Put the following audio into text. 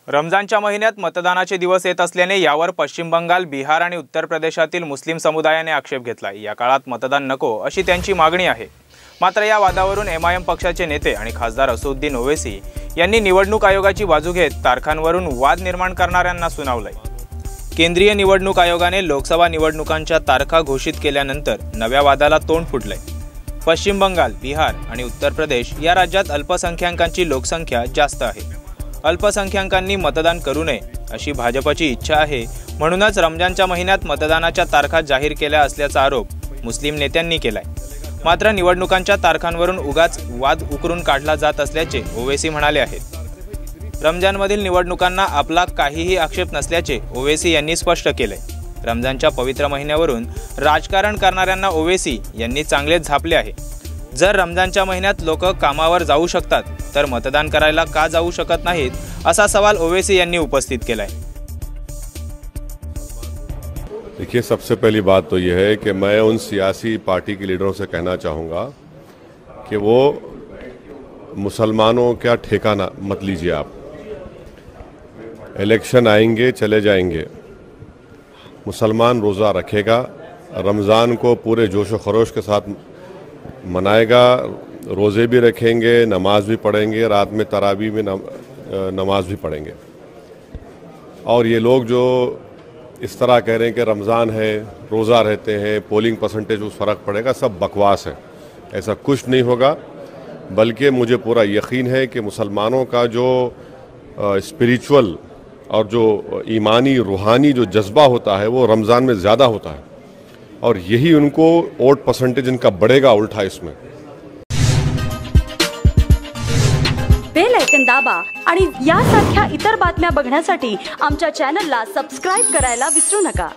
रमजानच्या महिन्यात मतदानाचे दिवस येत असल्याने यावर पश्चिम बंगाल, बिहार आणि उत्तर प्रदेशातील मुस्लिम समुदायाने आक्षेप घेतलाय। या काळात मतदान नको अशी त्यांची मागणी आहे। मात्र या वादावरून एमआयएम पक्षाचे नेते आणि खासदार असदुद्दीन ओवैसी यांनी निवडणूक आयोगाची बाजू घेत तारखांवरून वाद निर्माण करणाऱ्यांना सुनावलंय। केंद्रीय निवडणूक आयोगाने लोकसभा निवडणुकांच्या तारखा घोषित केल्यानंतर नव्या वादाला तोंड फुटलंय। पश्चिम बंगाल, बिहार आणि उत्तर प्रदेश या राज्यात अल्पसंख्याकांची लोकसंख्या जास्त आहे। अल्पसंख्याकांनी मतदान करू नये अशी भाजपची इच्छा आहे, म्हणूनच रमजानच्या महिन्यात मतदानाच्या तारखा जाहीर केल्या असल्याचा आरोप मुस्लिम नेत्यांनी केलाय। मात्र निवडणुकांच्या तारखांवरून उगाच वाद उकरून काढला जात असल्याचे ओवैसी म्हणाले आहेत। रमजानमधील निवडणुकांना आपला काहीही आक्षेप नसल्याचे ओवैसी यांनी स्पष्ट केले। रमजानच्या पवित्र महिन्यावरून राजकारण करणाऱ्यांना ओवैसी यांनी चांगलेच झापले आहे। जर रमजानच्या महिन्यात लोक कामावर जाऊ शकतात तर मतदान करायला का जाऊ शकत नाहीत, असा सवाल ओवैसी यांनी उपस्थित केलाय। देखिए, सबसे पहली बात तो यह है कि मैं उन सियासी पार्टी के लीडरों से कहना चाहूँगा कि वो मुसलमानों का ठेका मत लीजिए। आप इलेक्शन आएंगे चले जाएंगे, मुसलमान रोज़ा रखेगा, रमज़ान को पूरे जोश व खरोश के साथ मनाएगा, रोज़े भी रखेंगे, नमाज भी पढ़ेंगे, रात में तरावी में नमाज भी पढ़ेंगे। और ये लोग जो इस तरह कह रहे हैं कि रमज़ान है, रोज़ा रहते हैं, पोलिंग परसेंटेज उस फ़र्क पड़ेगा, सब बकवास है। ऐसा कुछ नहीं होगा, बल्कि मुझे पूरा यकीन है कि मुसलमानों का जो स्पिरिचुअल और जो ईमानी रूहानी जो जज्बा होता है वो रमज़ान में ज़्यादा होता है, और यही उनको वोट परसेंटेज इनका बढ़ेगा उल्टा। इसमें बेल आयकन दाबा आणि यासारख्या इतर बातम्या बघण्यासाठी आमच्या चॅनलला सबस्क्राइब करायला विसरू नका।